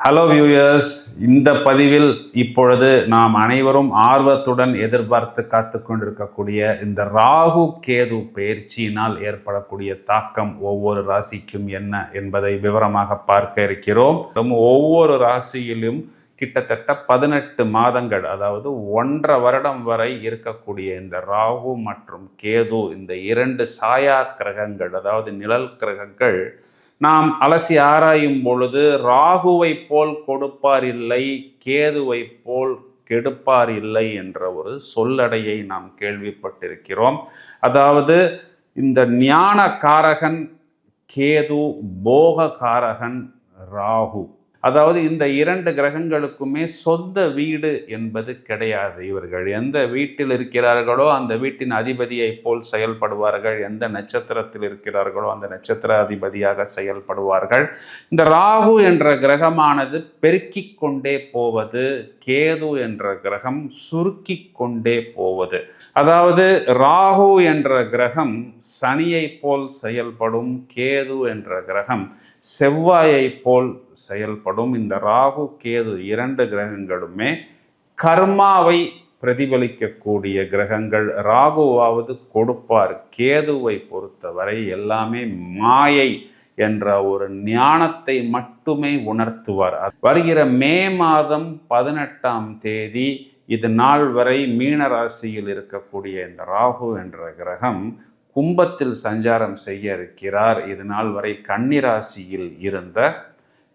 Hello viewers, இந்த பதிவில் இப்பொழுது நாம் அனைவரும் ஆர்வத்துடன் எதிர்பார்த்து காத்து கொண்டிருக்கக்கூடிய இந்த ராகு கேது பயிற்சியினால் ஏற்படக்கூடிய தாக்கம் ஒவ்வொரு ராசிக்கும் என்ன என்பதை விவரமாக பார்க்க இருக்கிறோம். ஒவ்வொரு ராசியிலும் கிட்டத்தட்ட 18 மாதங்கள், அதாவது 1.5 வருடம் வரை இருக்கக்கூடிய இந்த ராகு மற்றும் கேது, இந்த 2 சாயா கிரகங்கள், அதாவது நிழல் கிரகங்கள், நாம் அலசி ஆராயும் பொழுது ராகுவை போல் கொடுப்பார் இல்லை, கேதுவை போல் கெடுப்பார் இல்லை என்ற ஒரு சொல்லடையை நாம் கேள்விப்பட்டிருக்கிறோம். அதாவது இந்த ஞான காரகன் கேது, போக காரகன் ராகு. அதாவது இந்த 2 கிரகங்களுக்குமே சொந்த வீடு என்பது கிடையாது. இவர்கள் எந்த வீட்டில் இருக்கிறார்களோ அந்த வீட்டின் அதிபதியை போல் செயல்படுவார்கள், எந்த நட்சத்திரத்தில் இருக்கிறார்களோ அந்த நட்சத்திர அதிபதியாக செயல்படுவார்கள். இந்த ராகு என்ற கிரகமானது பெருக்கிக் கொண்டே போவது, கேது என்ற கிரகம் சுருக்கி கொண்டே போவது. அதாவது ராகு என்ற கிரகம் சனியை போல் செயல்படும், கேது என்ற கிரகம் செவ்வாயை போல் செயல்படும். இந்த ராகு கேது 2 கிரகங்களுமே கர்மாவை பிரதிபலிக்கக்கூடிய கிரகங்கள். ராகுவாவது கொடுப்பார், கேதுவை பொறுத்தவரை எல்லாமே மாயை என்ற ஒரு ஞானத்தை மட்டுமே உணர்த்துவார். வருகிற மே மாதம் 18ஆம் தேதி இது நாள் வரை மீன ராசியில் இருக்கக்கூடிய இந்த ராகு என்ற கிரகம் கும்பத்தில் சஞ்சாரம் செய்ய இருக்கிறார். இது நாள் வரை கன்னி ராசியில் இருந்த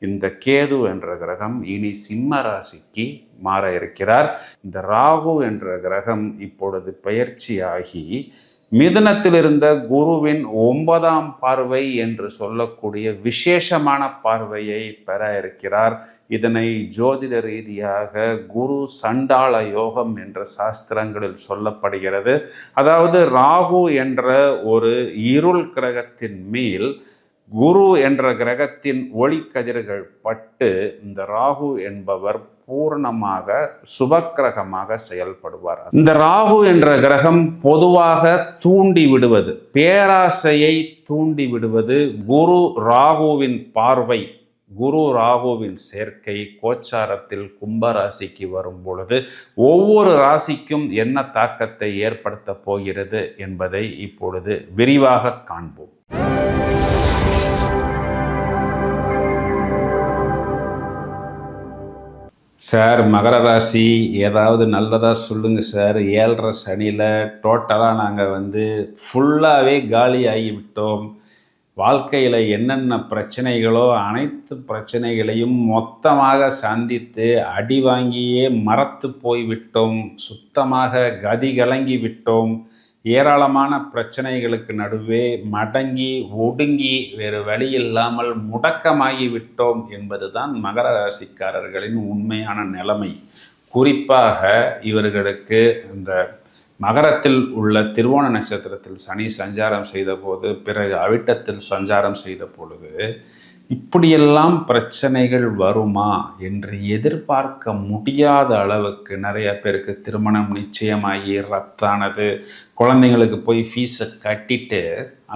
இந்த கேது என்ற கிரகம் இனி சிம்ம ராசிக்கு மாற இருக்கிறார். இந்த ராகு என்ற கிரகம் இப்பொழுது பயிற்சியாகி மிதுனத்தில் இருந்த குருவின் 9ஆம் பார்வை என்று சொல்லக்கூடிய விசேஷமான பார்வையை பெற இருக்கிறார். இதனை ஜோதிட ரீதியாக குரு சண்டாள யோகம் என்ற சாஸ்திரங்களில் சொல்லப்படுகிறது. அதாவது ராகு என்ற ஒரு இருள் கிரகத்தின் மேல் குரு என்ற கிரகத்தின் ஒளி கதிர்கள் பட்டு இந்த ராகு என்பவர் பூர்ணமாக சுபக்கிரகமாக செயல்படுவார். இந்த ராகு என்ற கிரகம் பொதுவாக தூண்டி விடுவது, பேராசையை தூண்டி விடுவது. குரு ராகுவின் பார்வை, குரு ராகுவின் சேர்க்கை கோச்சாரத்தில் கும்பராசிக்கு வரும் பொழுது ஒவ்வொரு ராசிக்கும் என்ன தாக்கத்தை ஏற்படுத்த போகிறது என்பதை இப்பொழுது விரிவாக காண்போம். சார், மகர ராசி ஏதாவது நல்லதாக சொல்லுங்கள் சார். 7.5 சனியில் டோட்டலாக நாங்கள் ஃபுல்லாகவே காலி ஆகிவிட்டோம். வாழ்க்கையில் என்னென்ன பிரச்சனைகளோ அனைத்து பிரச்சனைகளையும் மொத்தமாக சந்தித்து அடி வாங்கியே மறத்து போய்விட்டோம். சுத்தமாக கதி கலங்கி விட்டோம். ஏராளமான பிரச்சனைகளுக்கு நடுவே மடங்கி ஒடுங்கி வேறு வழி இல்லாமல் முடக்கமாகி விட்டோம் என்பதுதான் மகர ராசிக்காரர்களின் உண்மையான நிலைமை. குறிப்பாக இவர்களுக்கு இந்த மகரத்தில் உள்ள திருவோண நட்சத்திரத்தில் சனி சஞ்சாரம் செய்த போது, பிறகு அவிட்டத்தில் சஞ்சாரம் செய்த பொழுது இப்படியெல்லாம் பிரச்சனைகள் வருமா என்று எதிர்பார்க்க முடியாத அளவுக்கு நிறைய பேருக்கு திருமணம் நிச்சயமாகி ரத்தானது. குழந்தைங்களுக்கு போய் ஃபீஸை கட்டிட்டு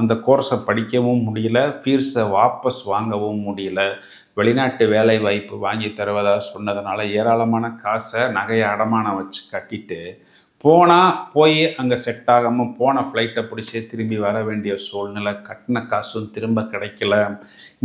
அந்த கோர்ஸை படிக்கவும் முடியல, ஃபீஸை வாபஸ் வாங்கவும் முடியல. வெளிநாட்டு வேலை வாய்ப்பு வாங்கி தருவதாக சொன்னதுனால ஏராளமான காசை நகையை அடமானம் வச்சு கட்டிட்டு போய் அங்கே செட் ஆகாமல் போன ஃப்ளைட்டை பிடிச்சி திரும்பி வர வேண்டிய சூழ்நிலை. கட்டின காசும் திரும்ப கிடைக்கல.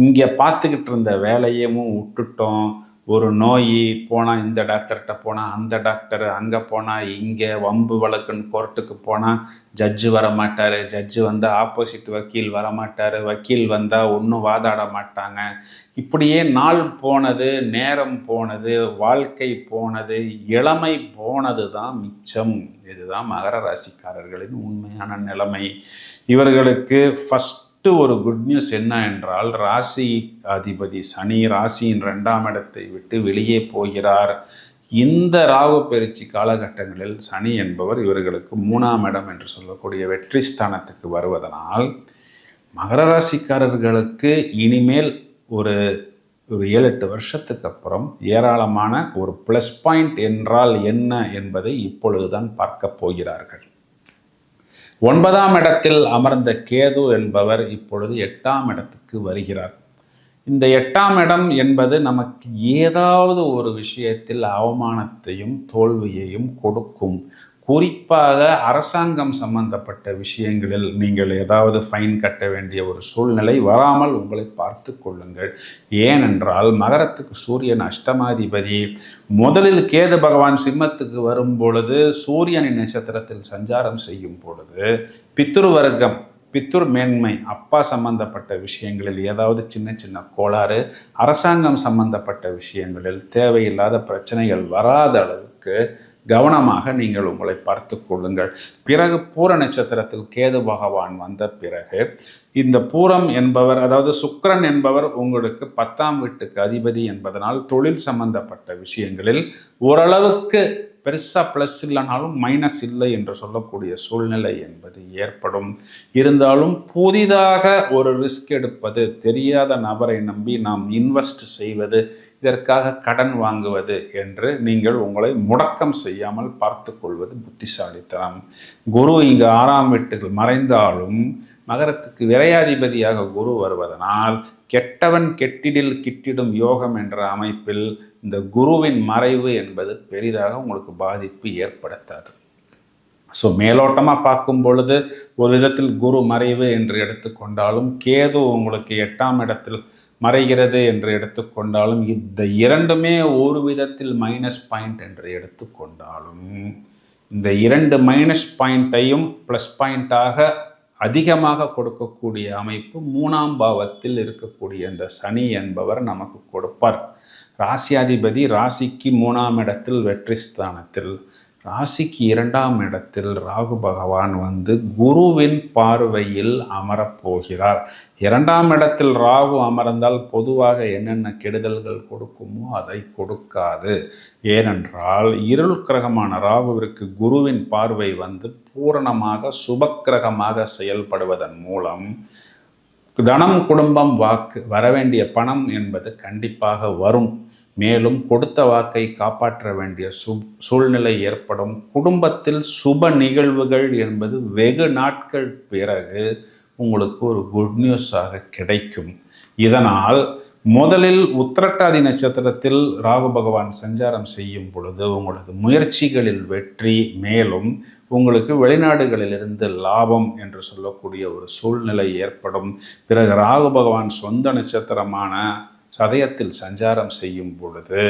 இங்கே பார்த்துக்கிட்டு இருந்த வேலையும் விட்டுட்டோம். ஒரு நோய் போனால் இந்த டாக்டர்கிட்ட போனால் அந்த டாக்டர், அங்கே போனால் இங்கே வம்பு வழக்குன்னு கோர்ட்டுக்கு போனால் ஜட்ஜு வரமாட்டார், ஜட்ஜு வந்தால் ஆப்போசிட் வக்கீல் வரமாட்டார், வக்கீல் வந்தால் ஒன்றும் வாதாட மாட்டாங்க. இப்படியே நாள் போனது, நேரம் போனது, வாழ்க்கை போனது, இளமை போனது தான் மிச்சம். இதுதான் மகர ராசிக்காரர்களின் உண்மையான நிலைமை. இவர்களுக்கு ஃபஸ்ட்டு ஒரு குட் நியூஸ் என்ன என்றால், ராசி அதிபதி சனி ராசியின் 2ஆம் இடத்தை விட்டு வெளியே போகிறார். இந்த ராகு பயிற்சி காலகட்டங்களில் சனி என்பவர் இவர்களுக்கு 3ஆம் இடம் என்று சொல்லக்கூடிய வெற்றி ஸ்தானத்துக்கு வருவதனால் மகர ராசிக்காரர்களுக்கு இனிமேல் ஒரு 7-8 வருஷத்துக்கு அப்புறம் ஏராளமான ஒரு ப்ளஸ் பாயிண்ட் என்றால் என்ன என்பதை இப்பொழுதுதான் பார்க்க போகிறார்கள். 9ஆம் இடத்தில் அமர்ந்த கேது என்பவர் இப்பொழுது 8ஆம் இடத்துக்கு வருகிறார். இந்த 8ஆம் இடம் என்பது நமக்கு ஏதாவது ஒரு விஷயத்தில் அவமானத்தையும் தோல்வியையும் கொடுக்கும். குறிப்பாக அரசாங்கம் சம்பந்தப்பட்ட விஷயங்களில் நீங்கள் ஏதாவது ஃபைன் கட்ட வேண்டிய ஒரு சூழ்நிலை வராமல் உங்களை பார்த்து கொள்ளுங்கள். ஏனென்றால் மகரத்துக்கு சூரியன் அஷ்டமாதிபதி. முதலில் கேது பகவான் சிம்மத்துக்கு வரும் பொழுது சூரியனின் நட்சத்திரத்தில் சஞ்சாரம் செய்யும் பொழுது பித்ருவர்க்கம், பித்துர் மேன்மை, அப்பா சம்பந்தப்பட்ட விஷயங்களில் ஏதாவது சின்ன சின்ன கோளாறு, அரசாங்கம் சம்பந்தப்பட்ட விஷயங்களில் தேவையில்லாத பிரச்சனைகள் வராத அளவுக்கு கவனமாக நீங்கள் உங்களை பார்த்து கொள்ளுங்கள். பிறகு பூர நட்சத்திரத்தில் கேது பகவான் வந்த பிறகு இந்த பூரம் என்பவர், அதாவது சுக்கிரன் என்பவர் உங்களுக்கு 10ஆம் வீட்டுக்கு அதிபதி என்பதனால் தொழில் சம்பந்தப்பட்ட விஷயங்களில் ஓரளவுக்கு பெருசாக ப்ளஸ் இல்லைனாலும் மைனஸ் இல்லை என்று சொல்லக்கூடிய சூழ்நிலை என்பது ஏற்படும். இருந்தாலும் புதிதாக ஒரு ரிஸ்க் எடுப்பது, தெரியாத நபரை நம்பி நாம் இன்வெஸ்ட் செய்வது, இதற்காக கடன் வாங்குவது என்று நீங்கள் உங்களை முடக்கம் செய்யாமல் பார்த்து கொள்வது புத்திசாலித்தனம். குரு இங்கு 6ஆம் வீட்டில் மறைந்தாலும் மகரத்துக்கு விரையாதிபதியாக குரு வருவதனால் கெட்டவன் கெட்டிடில் கிட்டிடும் யோகம் என்ற அமைப்பில் இந்த குருவின் மறைவு என்பது பெரிதாக உங்களுக்கு பாதிப்பு ஏற்படுத்தாது. ஸோ மேலோட்டமாக பார்க்கும் பொழுது ஒரு விதத்தில் குரு மறைவு என்று எடுத்துக்கொண்டாலும், கேது உங்களுக்கு 8ஆம் இடத்தில் மறைகிறது என்று எடுத்துக்கொண்டாலும், இந்த இரண்டுமே ஒரு விதத்தில் மைனஸ் பாயிண்ட் என்று எடுத்துக்கொண்டாலும், இந்த 2 மைனஸ் பாயிண்ட்டையும் ப்ளஸ் பாயிண்டாக அதிகமாக கொடுக்கக்கூடிய அமைப்பு 3ஆம் பாவத்தில் இருக்கக்கூடிய இந்த சனி என்பவர் நமக்கு கொடுப்பார். ராசியாதிபதி ராசிக்கு 3ஆம் இடத்தில் வெற்றி ஸ்தானத்தில், ராசிக்கு 2ஆம் இடத்தில் ராகு பகவான் வந்து குருவின் பார்வையில் அமரப்போகிறார். 2ஆம் இடத்தில் ராகு அமர்ந்தால் பொதுவாக என்னென்ன கெடுதல்கள் கொடுக்குமோ அதை கொடுக்காது. ஏனென்றால் இருள் கிரகமான ராகுவிற்கு குருவின் பார்வை வந்து பூரணமாக சுபக்கிரகமாக செயல்படுவதன் மூலம் தனம், குடும்பம், வாக்கு, வரவேண்டிய பணம் என்பது கண்டிப்பாக வரும். மேலும் கொடுத்த வாக்கை காப்பாற்ற வேண்டிய சூழ்நிலை ஏற்படும். குடும்பத்தில் சுப நிகழ்வுகள் என்பது வெகு நாட்கள் பிறகு உங்களுக்கு ஒரு குட் நியூஸாக கிடைக்கும். இதனால் முதலில் உத்திரட்டாதி நட்சத்திரத்தில் ராகு பகவான் சஞ்சாரம் செய்யும் பொழுது உங்களது முயற்சிகளில் வெற்றி, மேலும் உங்களுக்கு வெளிநாடுகளிலிருந்து லாபம் என்று சொல்லக்கூடிய ஒரு சூழ்நிலை ஏற்படும். பிறகு ராகு பகவான் சொந்த நட்சத்திரமான சதயத்தில் சஞ்சாரம் செய்யும் பொழுது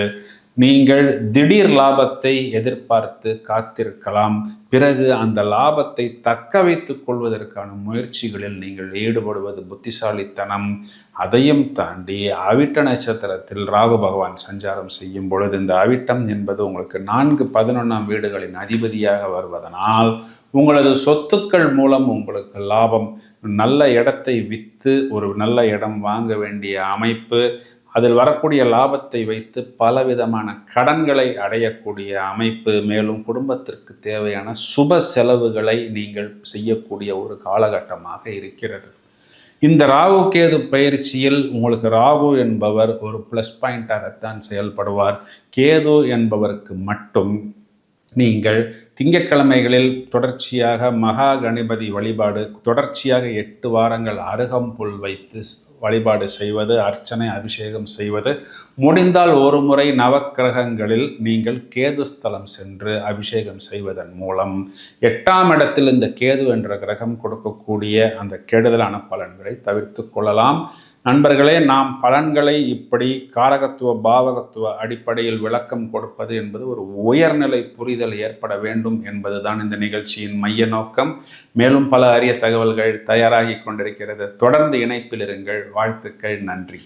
நீங்கள் திடீர் லாபத்தை எதிர்பார்த்து காத்திருக்கலாம். பிறகு அந்த லாபத்தை தக்க வைத்துக் கொள்வதற்கான முயற்சிகளில் நீங்கள் ஈடுபடுவது புத்திசாலித்தனம். அதையும் தாண்டி அவிட்ட நட்சத்திரத்தில் ராகு பகவான் சஞ்சாரம் செய்யும் பொழுது, இந்த அவிட்டம் என்பது உங்களுக்கு 4, 11ஆம் வீடுகளின் அதிபதியாக வருவதனால் உங்களது சொத்துக்கள் மூலம் உங்களுக்கு லாபம், நல்ல இடத்தை விற்று ஒரு நல்ல இடம் வாங்க வேண்டிய அமைப்பு, அதில் வரக்கூடிய லாபத்தை வைத்து பலவிதமான கடன்களை அடையக்கூடிய அமைப்பு, மேலும் குடும்பத்திற்கு தேவையான சுப செலவுகளை நீங்கள் செய்யக்கூடிய ஒரு காலகட்டமாக இருக்கிறது. இந்த ராகு கேது பயிற்சியில் உங்களுக்கு ராகு என்பவர் ஒரு ப்ளஸ் பாயிண்டாகத்தான் செயல்படுவார். கேது என்பவருக்கு மட்டும் நீங்கள் திங்கட்கிழமைகளில் தொடர்ச்சியாக மகா கணபதி வழிபாடு, தொடர்ச்சியாக 8 வாரங்கள் அருகம்புல் வைத்து வழிபாடு செய்வது, அர்ச்சனை அபிஷேகம் செய்வது, முடிந்தால் ஒரு முறை நவக்கிரகங்களில் நீங்கள் கேது ஸ்தலம் சென்று அபிஷேகம் செய்வதன் மூலம் 8ஆம் இடத்தில் இந்த கேது என்ற கிரகம் கொடுக்கக்கூடிய அந்த கெடுதலான பலன்களை தவிர்த்து கொள்ளலாம். நண்பர்களே, நாம் பலன்களை இப்படி காரகத்துவ பாவகத்துவ அடிப்படையில் விளக்கம் கொடுப்பது என்பது ஒரு உயர்நிலை புரிதல் ஏற்பட வேண்டும் என்பதுதான் இந்த நிகழ்ச்சியின் மைய நோக்கம். மேலும் பல அரிய தகவல்கள் தயாராகி கொண்டிருக்கிறது. தொடர்ந்து இணைப்பில் இருங்கள். வாழ்த்துக்கள். நன்றி.